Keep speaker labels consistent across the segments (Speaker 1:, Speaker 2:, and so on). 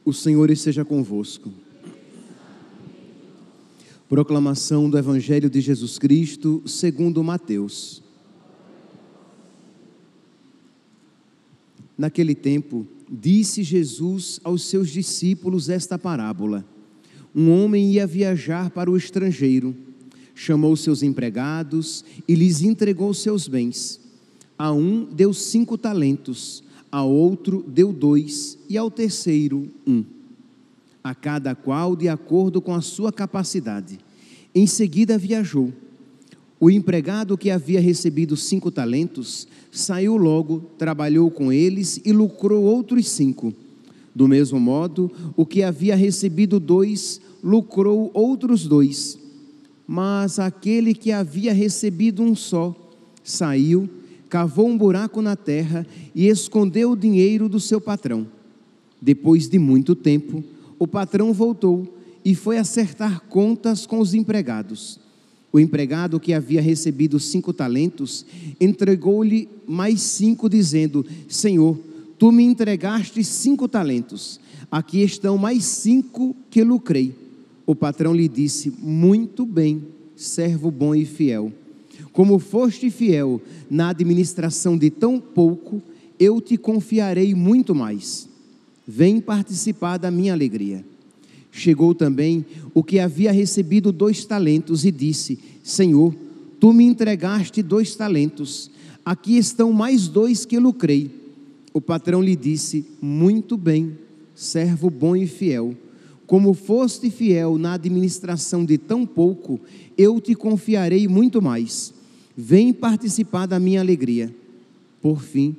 Speaker 1: O Senhor esteja convosco. Proclamação do Evangelho de Jesus Cristo segundo Mateus. Naquele tempo, disse Jesus aos seus discípulos esta parábola. Um homem ia viajar para o estrangeiro, chamou seus empregados e lhes entregou seus bens. A um deu 5 talentos, a outro deu 2 e ao terceiro 1, a cada qual de acordo com a sua capacidade. Em seguida viajou. O empregado que havia recebido 5 talentos saiu logo, trabalhou com eles e lucrou outros 5. Do mesmo modo, o que havia recebido 2 lucrou outros 2. Mas aquele que havia recebido 1 só saiu, cavou um buraco na terra e escondeu o dinheiro do seu patrão. Depois de muito tempo, o patrão voltou e foi acertar contas com os empregados. O empregado que havia recebido 5 talentos entregou-lhe mais 5, dizendo: Senhor, tu me entregaste 5 talentos, aqui estão mais 5 que lucrei. O patrão lhe disse: muito bem, servo bom e fiel. Como foste fiel na administração de tão pouco, eu te confiarei muito mais. Vem participar da minha alegria. Chegou também o que havia recebido 2 talentos e disse: Senhor, tu me entregaste 2 talentos, aqui estão mais 2 que lucrei. O patrão lhe disse: muito bem, servo bom e fiel. Como foste fiel na administração de tão pouco, eu te confiarei muito mais. Vem participar da minha alegria. Por fim,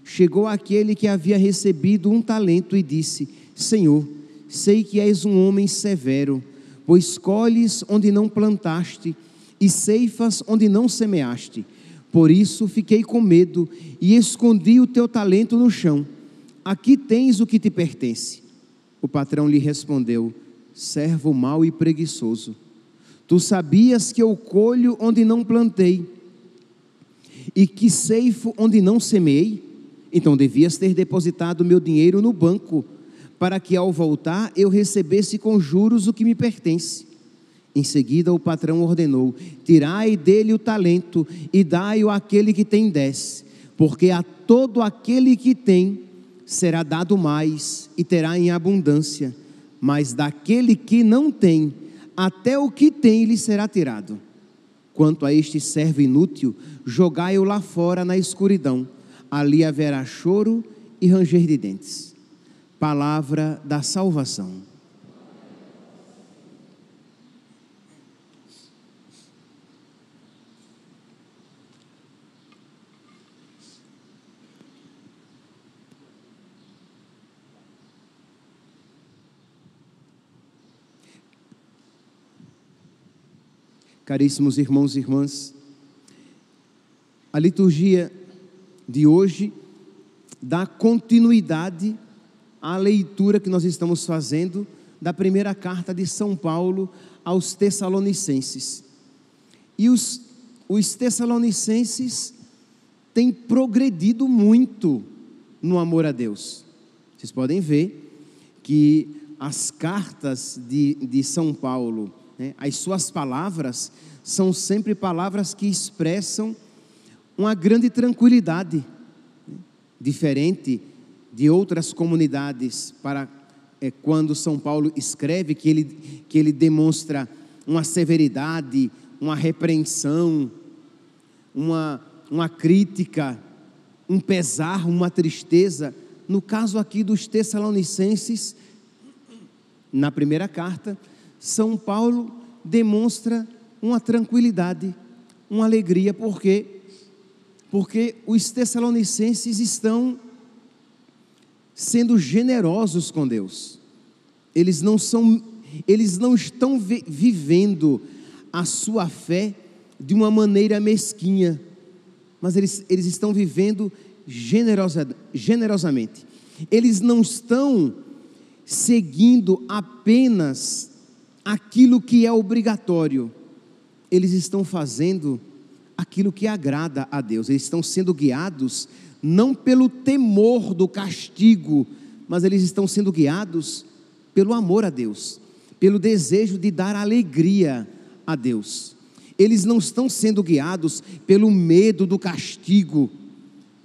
Speaker 1: chegou aquele que havia recebido 1 talento e disse: Senhor, sei que és um homem severo, pois colhes onde não plantaste e ceifas onde não semeaste. Por isso fiquei com medo e escondi o teu talento no chão. Aqui tens o que te pertence. O patrão lhe respondeu: servo mau e preguiçoso, tu sabias que eu colho onde não plantei e que ceifo onde não semeei? Então devias ter depositado meu dinheiro no banco, para que ao voltar eu recebesse com juros o que me pertence. Em seguida o patrão ordenou: tirai dele o talento e dai-o àquele que tem 10, porque a todo aquele que tem será dado mais e terá em abundância, mas daquele que não tem, até o que tem lhe será tirado. Quanto a este servo inútil, jogai-o lá fora na escuridão, ali haverá choro e ranger de dentes. Palavra da salvação. Caríssimos irmãos e irmãs, a liturgia de hoje dá continuidade à leitura que nós estamos fazendo da primeira carta de São Paulo aos Tessalonicenses. E os Tessalonicenses têm progredido muito no amor a Deus. Vocês podem ver que as cartas de São Paulo, as suas palavras são sempre palavras que expressam uma grande tranquilidade, diferente de outras comunidades, quando São Paulo escreve que ele demonstra uma severidade, uma repreensão, uma crítica, um pesar, uma tristeza. No caso aqui dos Tessalonicenses, na primeira carta, São Paulo demonstra uma tranquilidade, uma alegria, porque os Tessalonicenses estão sendo generosos com Deus. Eles não estão vivendo a sua fé de uma maneira mesquinha, mas eles estão vivendo generosamente. Eles não estão seguindo apenas aquilo que é obrigatório, eles estão fazendo aquilo que agrada a Deus. Eles estão sendo guiados não pelo temor do castigo, mas eles estão sendo guiados pelo amor a Deus, pelo desejo de dar alegria a Deus. Eles não estão sendo guiados pelo medo do castigo,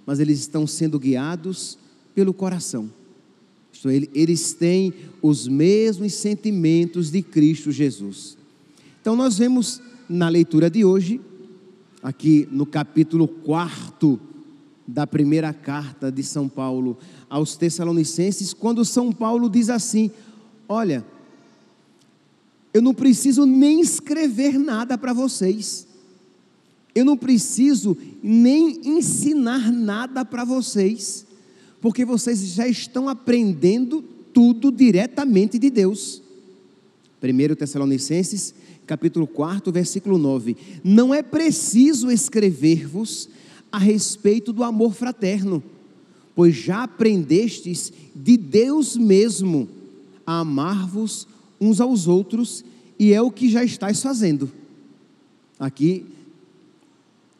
Speaker 1: mas eles estão sendo guiados pelo coração. Isto é, eles têm os mesmos sentimentos de Cristo Jesus. Então nós vemos na leitura de hoje, aqui no capítulo 4 da primeira carta de São Paulo aos Tessalonicenses, quando São Paulo diz assim: olha, eu não preciso nem escrever nada para vocês, eu não preciso nem ensinar nada para vocês, porque vocês já estão aprendendo tudo diretamente de Deus. 1 Tessalonicenses, capítulo 4, versículo 9: não é preciso escrever-vos a respeito do amor fraterno, pois já aprendestes de Deus mesmo a amar-vos uns aos outros, e é o que já estáis fazendo. Aqui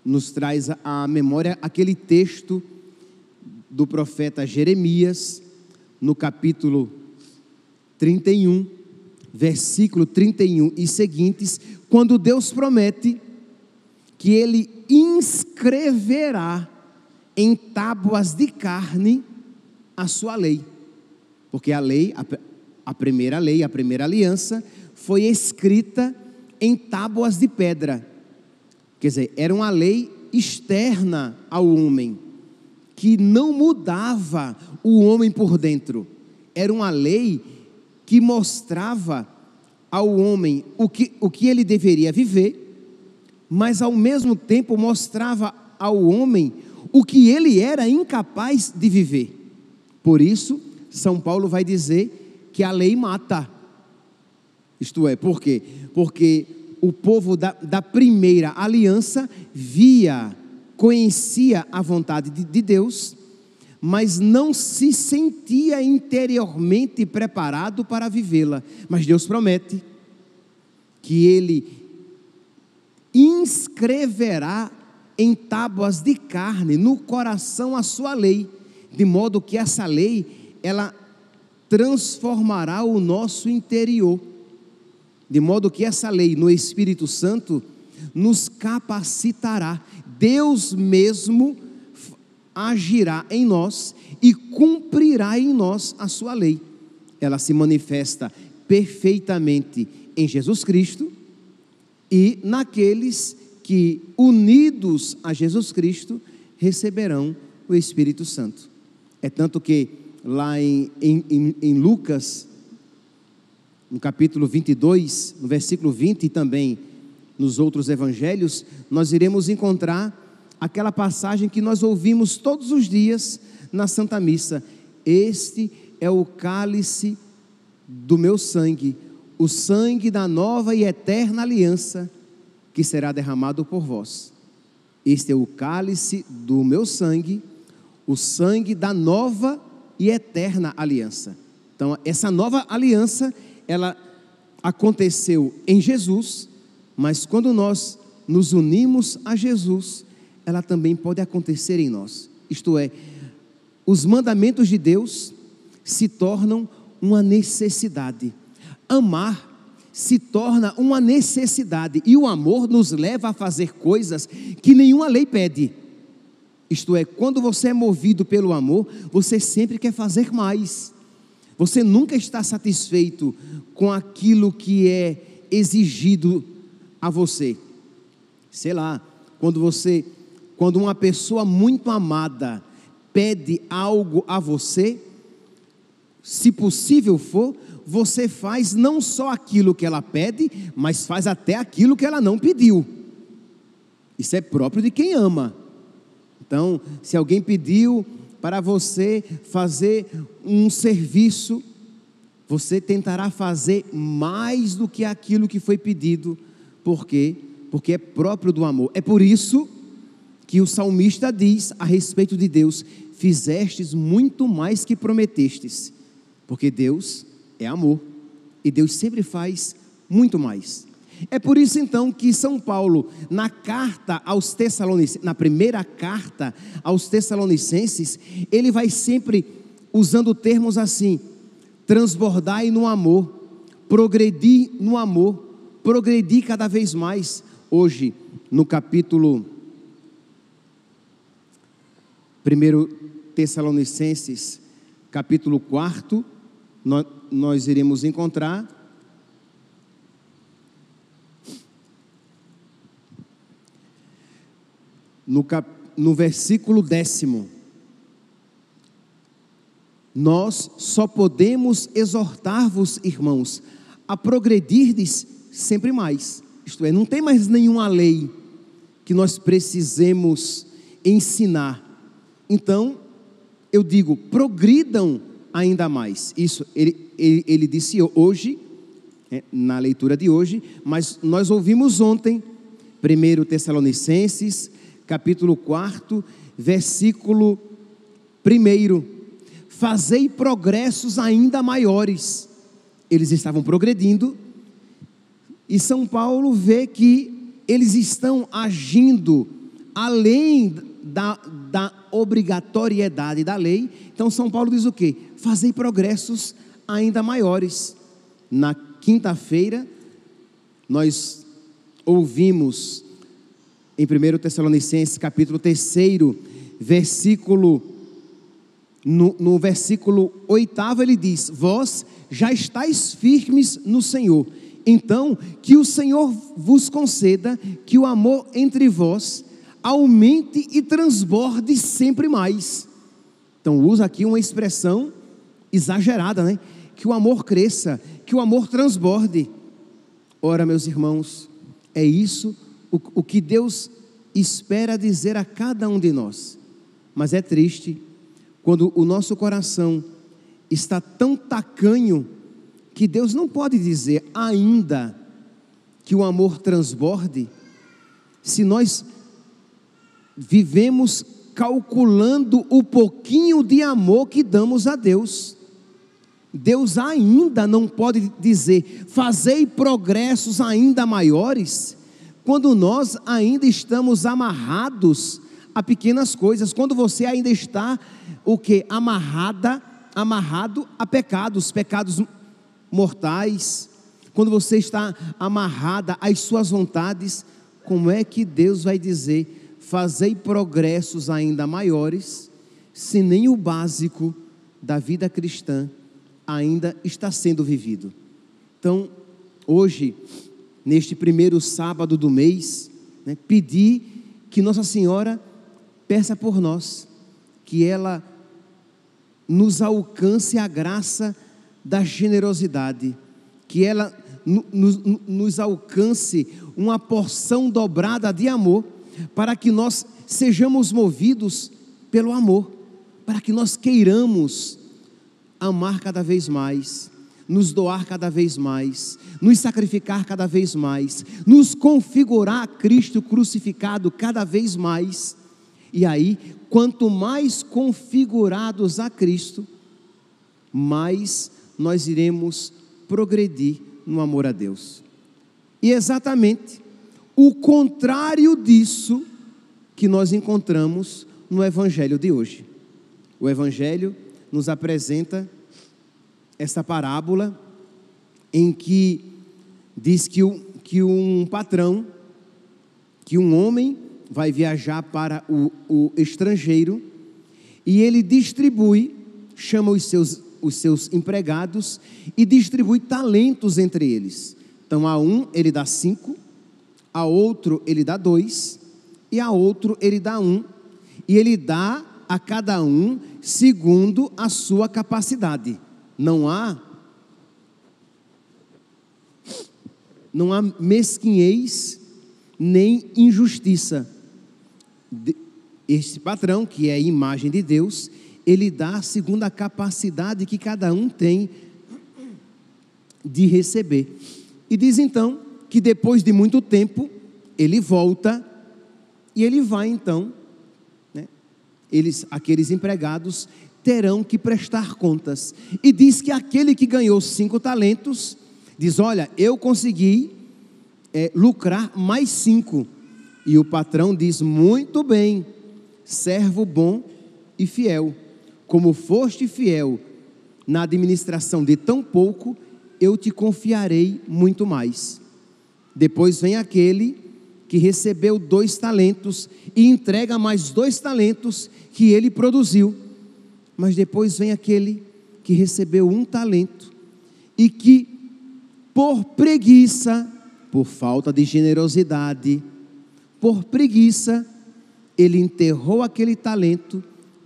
Speaker 1: nos traz à memória aquele texto do profeta Jeremias, no capítulo 31, versículo 31 e seguintes, quando Deus promete que Ele inscreverá em tábuas de carne a sua lei, porque a lei, a primeira lei, a primeira aliança, foi escrita em tábuas de pedra, quer dizer, era uma lei externa ao homem, que não mudava o homem por dentro, era uma lei que mostrava ao homem o que ele deveria viver, mas ao mesmo tempo mostrava ao homem o que ele era incapaz de viver. Por isso, São Paulo vai dizer que a lei mata. Isto é, por quê? Porque o povo da primeira aliança conhecia a vontade de Deus, mas não se sentia interiormente preparado para vivê-la. Mas Deus promete que Ele inscreverá em tábuas de carne no coração a sua lei, de modo que essa lei, ela transformará o nosso interior, de modo que essa lei no Espírito Santo nos capacitará. Deus mesmo agirá em nós e cumprirá em nós a sua lei. Ela se manifesta perfeitamente em Jesus Cristo e naqueles que, unidos a Jesus Cristo, receberão o Espírito Santo. É tanto que lá em Lucas, no capítulo 22, no versículo 20, e também nos outros evangelhos, nós iremos encontrar aquela passagem que nós ouvimos todos os dias na Santa Missa: este é o cálice do meu sangue, o sangue da nova e eterna aliança, que será derramado por vós. Este é o cálice do meu sangue, o sangue da nova e eterna aliança. Então, essa nova aliança, ela aconteceu em Jesus, mas quando nós nos unimos a Jesus, ela também pode acontecer em nós. Isto é, os mandamentos de Deus se tornam uma necessidade. Amar se torna uma necessidade, e o amor nos leva a fazer coisas que nenhuma lei pede. Isto é, quando você é movido pelo amor, você sempre quer fazer mais. Você nunca está satisfeito com aquilo que é exigido a você. Sei lá, quando uma pessoa muito amada pede algo a você, se possível for, você faz não só aquilo que ela pede, mas faz até aquilo que ela não pediu. Isso é próprio de quem ama. Então, se alguém pediu para você fazer um serviço, você tentará fazer mais do que aquilo que foi pedido. Por quê? Porque é próprio do amor. É por isso que o salmista diz a respeito de Deus: fizestes muito mais que prometestes. Porque Deus é amor, e Deus sempre faz muito mais. É por isso então que São Paulo, na carta aos Tessalonicenses, na primeira carta aos Tessalonicenses, ele vai sempre usando termos assim: transbordai no amor, progredir no amor, progredir cada vez mais. Hoje, no capítulo 1 Tessalonicenses, capítulo 4, nós iremos encontrar no versículo 10, nós só podemos exortar-vos, irmãos, a progredirdes sempre mais. Isto é, não tem mais nenhuma lei que nós precisemos ensinar. Então, eu digo, progridam ainda mais. Isso ele disse hoje, na leitura de hoje, mas nós ouvimos ontem, 1 Tessalonicenses, capítulo 4, versículo 1. Fazei progressos ainda maiores. Eles estavam progredindo, e São Paulo vê que eles estão agindo além da obrigatoriedade da lei. Então São Paulo diz o quê? Fazei progressos ainda maiores. Na quinta-feira, nós ouvimos em 1 Tessalonicenses, capítulo 3, versículo, no versículo 8, ele diz: vós já estáis firmes no Senhor. Então, que o Senhor vos conceda que o amor entre vós aumente e transborde sempre mais. Então, usa aqui uma expressão exagerada, né? Que o amor cresça, que o amor transborde. Ora, meus irmãos, é isso o que Deus espera dizer a cada um de nós. Mas é triste quando o nosso coração está tão tacanho que Deus não pode dizer ainda que o amor transborde, se nós vivemos calculando o pouquinho de amor que damos a Deus. Deus ainda não pode dizer, fazei progressos ainda maiores, quando nós ainda estamos amarrados a pequenas coisas, quando você ainda está, amarrado a pecados mortais, quando você está amarrada às suas vontades. Como é que Deus vai dizer, fazei progressos ainda maiores, se nem o básico da vida cristã ainda está sendo vivido? Então, hoje, neste primeiro sábado do mês, pedir que Nossa Senhora peça por nós, que ela nos alcance a graça da generosidade, que ela nos alcance uma porção dobrada de amor, para que nós sejamos movidos pelo amor, para que nós queiramos amar cada vez mais, nos doar cada vez mais, nos sacrificar cada vez mais, nos configurar a Cristo crucificado cada vez mais. E aí, quanto mais configurados a Cristo, mais nós iremos progredir no amor a Deus. E exatamente o contrário disso que nós encontramos no Evangelho de hoje. O Evangelho nos apresenta essa parábola em que diz que um patrão, que um homem vai viajar para o estrangeiro, e ele distribui, chama os seus empregados e distribui talentos entre eles. Então a um ele dá 5, a outro ele dá 2, e a outro ele dá 1, e ele dá a cada um segundo a sua capacidade. Não há mesquinhez nem injustiça. Este patrão, que é a imagem de Deus, ele dá segundo a capacidade que cada um tem de receber. E diz então que depois de muito tempo ele volta e ele vai então, aqueles empregados terão que prestar contas. E diz que aquele que ganhou 5 talentos diz: olha, eu consegui lucrar mais 5. E o patrão diz: muito bem, servo bom e fiel, como foste fiel na administração de tão pouco, eu te confiarei muito mais. Depois vem aquele que recebeu 2 talentos e entrega mais 2 talentos que ele produziu. Mas depois vem aquele que recebeu 1 talento e que, por preguiça, por falta de generosidade, por preguiça, ele enterrou aquele talento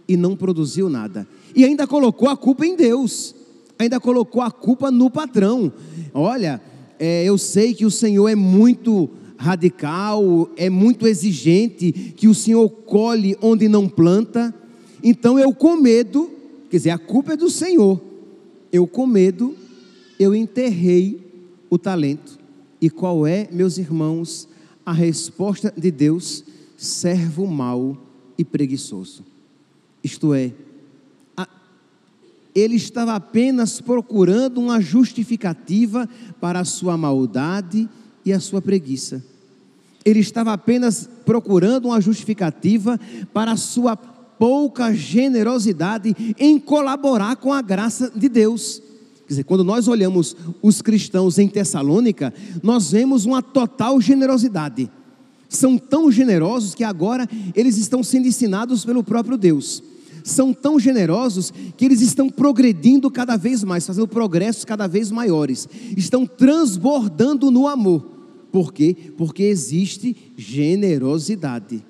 Speaker 1: e não produziu nada. E ainda colocou a culpa em Deus, ainda colocou a culpa no patrão. Olha, eu sei que o Senhor é muito radical, é muito exigente, que o Senhor colhe onde não planta. Então eu, com medo, quer dizer, a culpa é do Senhor, eu, com medo, eu enterrei o talento. E qual é, meus irmãos, a resposta de Deus? Servo mau e preguiçoso. Isto é, ele estava apenas procurando uma justificativa para a sua maldade e a sua preguiça. Ele estava apenas procurando uma justificativa para a sua pouca generosidade em colaborar com a graça de Deus. Quer dizer, quando nós olhamos os cristãos em Tessalônica, nós vemos uma total generosidade. São tão generosos que agora eles estão sendo ensinados pelo próprio Deus. São tão generosos que eles estão progredindo cada vez mais, fazendo progressos cada vez maiores. Estão transbordando no amor. Por quê? Porque existe generosidade.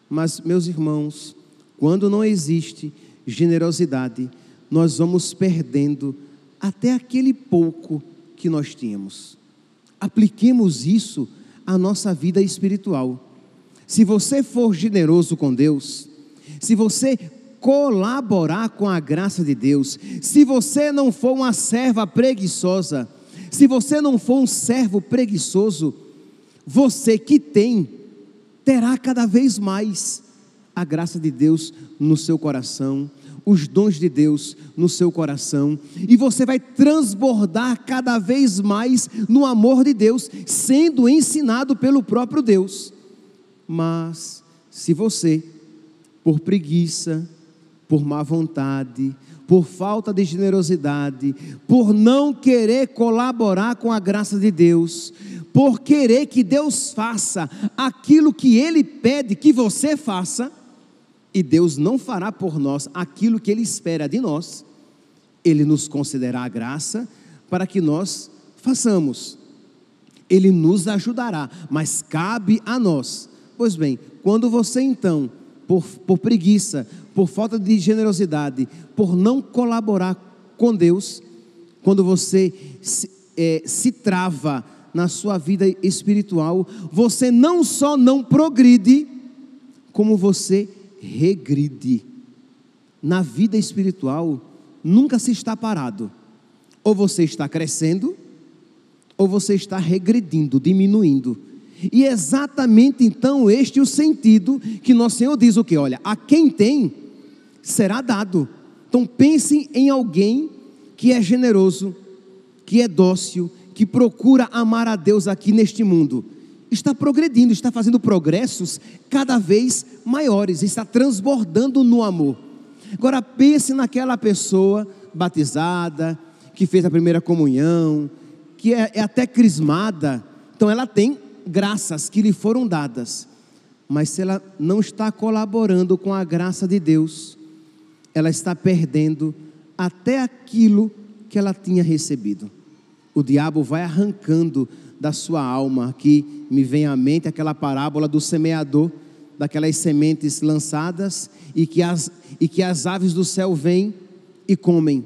Speaker 1: Mas, meus irmãos, quando não existe generosidade, nós vamos perdendo até aquele pouco que nós tínhamos. Apliquemos isso à nossa vida espiritual. Se você for generoso com Deus, se você colaborar com a graça de Deus, se você não for uma serva preguiçosa, se você não for um servo preguiçoso, você que tem, terá cada vez mais a graça de Deus no seu coração, os dons de Deus no seu coração, e você vai transbordar cada vez mais no amor de Deus, sendo ensinado pelo próprio Deus. Mas se você, por preguiça, por má vontade, por falta de generosidade, por não querer colaborar com a graça de Deus, por querer que Deus faça aquilo que Ele pede que você faça, e Deus não fará por nós aquilo que Ele espera de nós, Ele nos concederá a graça para que nós façamos. Ele nos ajudará, mas cabe a nós. Pois bem, quando você então, por preguiça, por falta de generosidade, por não colaborar com Deus, quando você se trava na sua vida espiritual, você não só não progride, como você regride. Na vida espiritual, nunca se está parado. Ou você está crescendo, ou você está regredindo, diminuindo. E exatamente então este é o sentido que nosso Senhor diz o que? Olha, a quem tem, será dado. Então pense em alguém que é generoso, que é dócil, que procura amar a Deus aqui neste mundo. Está progredindo, está fazendo progressos cada vez maiores, está transbordando no amor. Agora pense naquela pessoa batizada, que fez a primeira comunhão, que é até crismada. Então ela tem graças que lhe foram dadas, mas se ela não está colaborando com a graça de Deus, ela está perdendo até aquilo que ela tinha recebido. O diabo vai arrancando da sua alma. Aqui me vem à mente aquela parábola do semeador, daquelas sementes lançadas e que as aves do céu vêm e comem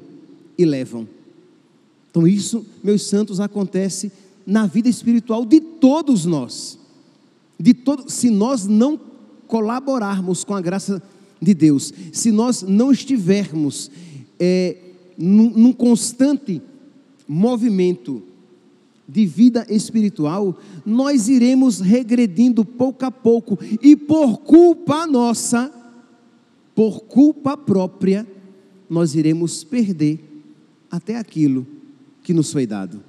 Speaker 1: e levam. Então isso, meus santos, acontece na vida espiritual de todos nós. Se nós não colaborarmos com a graça de Deus, se nós não estivermos num constante movimento de vida espiritual, nós iremos regredindo pouco a pouco, e por culpa nossa, por culpa própria, nós iremos perder até aquilo que nos foi dado.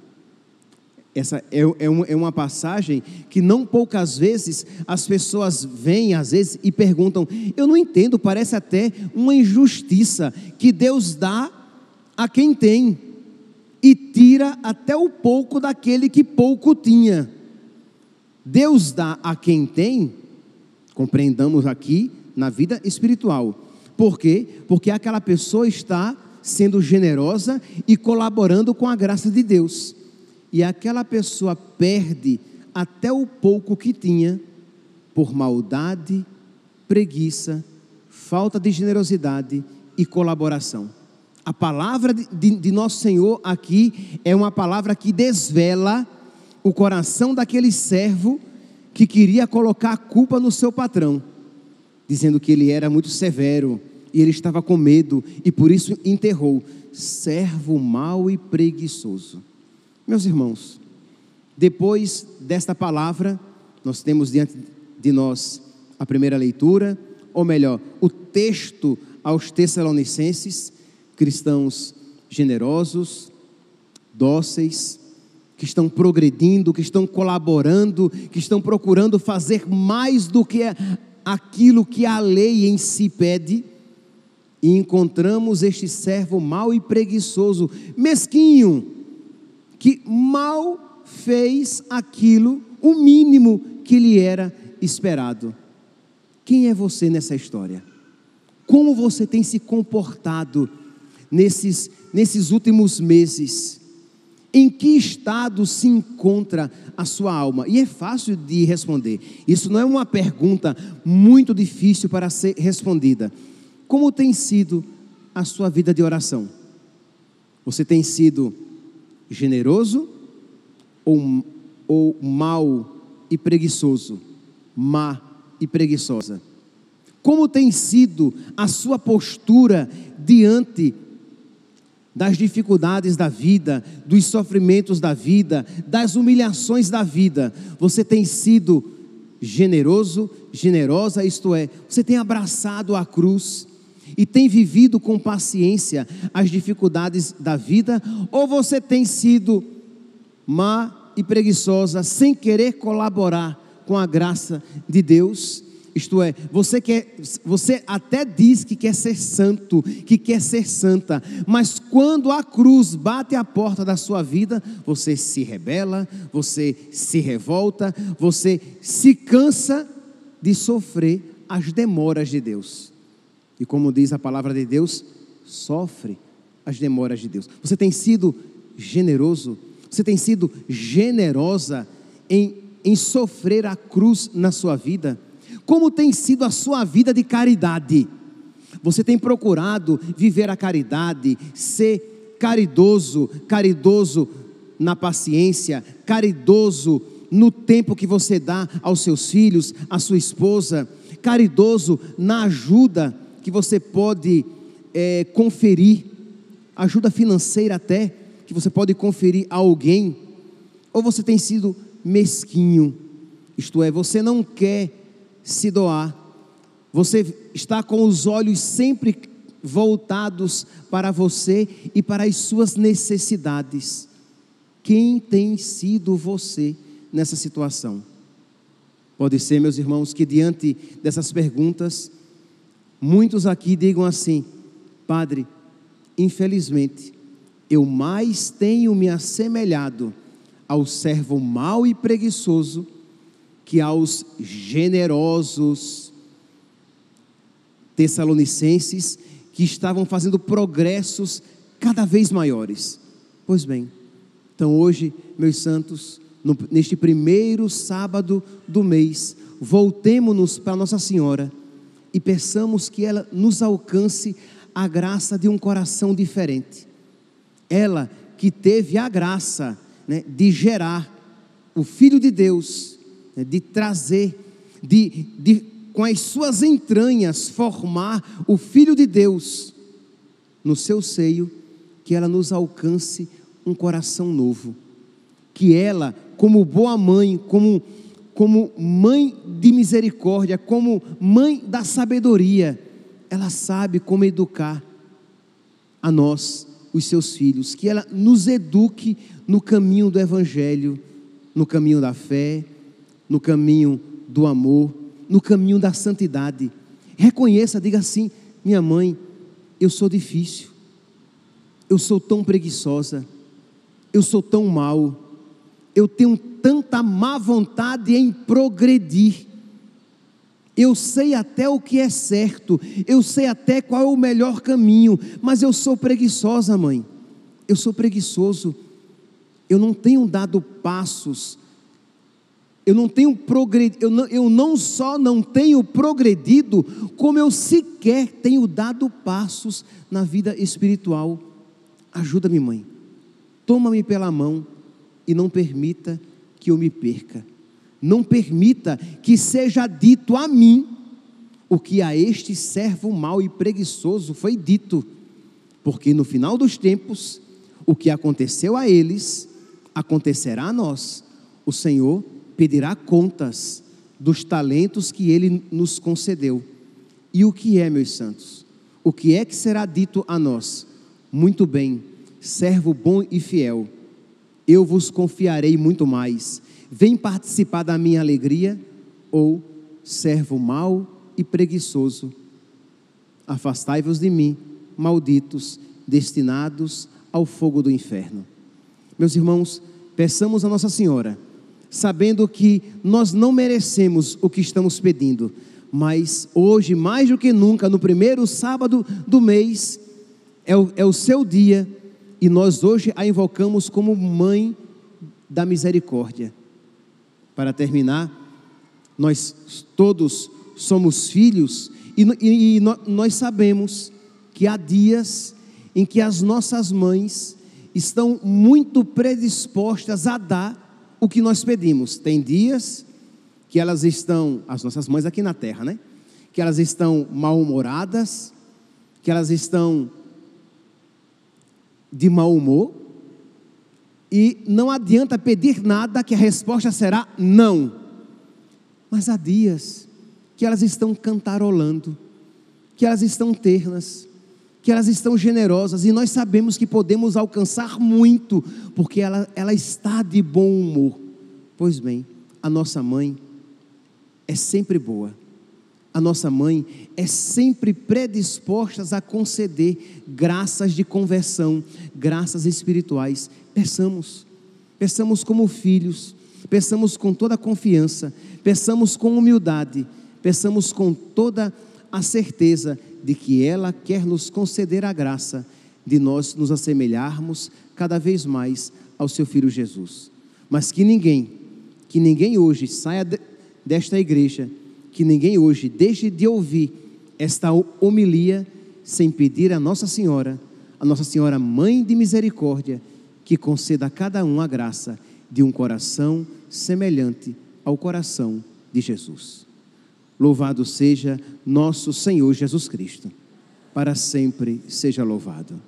Speaker 1: Essa é uma passagem que não poucas vezes as pessoas vêm às vezes e perguntam: eu não entendo, parece até uma injustiça que Deus dá a quem tem, e tira até o pouco daquele que pouco tinha. Deus dá a quem tem, compreendamos aqui, na vida espiritual. Por quê? Porque aquela pessoa está sendo generosa e colaborando com a graça de Deus. E aquela pessoa perde até o pouco que tinha, por maldade, preguiça, falta de generosidade e colaboração. A palavra de nosso Senhor aqui é uma palavra que desvela o coração daquele servo que queria colocar a culpa no seu patrão, dizendo que ele era muito severo e ele estava com medo e por isso enterrou. Servo mau e preguiçoso. Meus irmãos, depois desta palavra, nós temos diante de nós a primeira leitura, ou melhor, o texto aos Tessalonicenses, cristãos generosos, dóceis, que estão progredindo, que estão colaborando, que estão procurando fazer mais do que aquilo que a lei em si pede. E encontramos este servo mau e preguiçoso, mesquinho, que mal fez aquilo, o mínimo que lhe era esperado. Quem é você nessa história? Como você tem se comportado nesses últimos meses? Em que estado se encontra a sua alma? E é fácil de responder. Isso não é uma pergunta muito difícil para ser respondida. Como tem sido a sua vida de oração? Você tem sido generoso ou mau e preguiçoso? Má e preguiçosa? Como tem sido a sua postura diante das dificuldades da vida, dos sofrimentos da vida, das humilhações da vida? Você tem sido generoso, generosa, isto é, você tem abraçado a cruz e tem vivido com paciência as dificuldades da vida, ou você tem sido má e preguiçosa, sem querer colaborar com a graça de Deus? Isto é, você até diz que quer ser santo, que quer ser santa, mas quando a cruz bate à porta da sua vida, você se rebela, você se revolta, você se cansa de sofrer as demoras de Deus. E como diz a palavra de Deus, sofre as demoras de Deus. Você tem sido generoso, você tem sido generosa em sofrer a cruz na sua vida? Como tem sido a sua vida de caridade? Você tem procurado viver a caridade, ser caridoso na paciência, caridoso no tempo que você dá aos seus filhos, à sua esposa, caridoso na ajuda que você pode conferir, ajuda financeira até, que você pode conferir a alguém? Ou você tem sido mesquinho, isto é, você não quer se doar, você está com os olhos sempre voltados para você e para as suas necessidades? Quem tem sido você nessa situação? Pode ser, meus irmãos, que diante dessas perguntas, muitos aqui digam assim: Padre, infelizmente, eu mais tenho me assemelhado ao servo mau e preguiçoso que aos generosos tessalonicenses, que estavam fazendo progressos cada vez maiores. Pois bem, então hoje, meus santos, neste primeiro sábado do mês, voltemo-nos para Nossa Senhora e peçamos que ela nos alcance a graça de um coração diferente. Ela que teve a graça, de gerar o Filho de Deus, de trazer, com as suas entranhas, formar o Filho de Deus no seu seio, que ela nos alcance um coração novo. Que ela, como boa mãe, como mãe de misericórdia, como mãe da sabedoria, ela sabe como educar a nós, os seus filhos. Que ela nos eduque no caminho do Evangelho, no caminho da fé, no caminho do amor, no caminho da santidade. Reconheça, diga assim: minha mãe, eu sou difícil, eu sou tão preguiçosa, eu sou tão mal, eu tenho tanta má vontade em progredir. Eu sei até o que é certo, eu sei até qual é o melhor caminho, mas eu sou preguiçosa, mãe. Eu sou preguiçoso, eu não tenho dado passos, eu não só não tenho progredido, como eu sequer tenho dado passos na vida espiritual. Ajuda-me, mãe, toma-me pela mão e não permita que eu me perca. Não permita que seja dito a mim o que a este servo mau e preguiçoso foi dito, porque no final dos tempos, o que aconteceu a eles, acontecerá a nós. O Senhor pedirá contas dos talentos que Ele nos concedeu. E o que é, meus santos? O que é que será dito a nós? Muito bem, servo bom e fiel, eu vos confiarei muito mais. Vem participar da minha alegria. Ou, servo mau e preguiçoso, afastai-vos de mim, malditos, destinados ao fogo do inferno. Meus irmãos, peçamos a Nossa Senhora, sabendo que nós não merecemos o que estamos pedindo, mas hoje, mais do que nunca, no primeiro sábado do mês, é o seu dia, e nós hoje a invocamos como Mãe da Misericórdia. Para terminar, nós todos somos filhos, e nós sabemos que há dias em que as nossas mães estão muito predispostas a dar o que nós pedimos. Tem dias que elas estão, as nossas mães aqui na terra, né? Que elas estão mal-humoradas, que elas estão de mau humor, e não adianta pedir nada que a resposta será não. Mas há dias que elas estão cantarolando, que elas estão ternas, que elas estão generosas, e nós sabemos que podemos alcançar muito, porque ela está de bom humor. Pois bem, a nossa mãe é sempre boa, a nossa mãe é sempre predisposta a conceder graças de conversão, graças espirituais. Peçamos como filhos, peçamos com toda a confiança, peçamos com humildade, peçamos com toda a certeza de que ela quer nos conceder a graça de nós nos assemelharmos cada vez mais ao seu Filho Jesus. Mas que ninguém hoje saia desta igreja, que ninguém hoje deixe de ouvir esta homilia sem pedir a Nossa Senhora Mãe de Misericórdia, que conceda a cada um a graça de um coração semelhante ao coração de Jesus. Louvado seja nosso Senhor Jesus Cristo, para sempre seja louvado.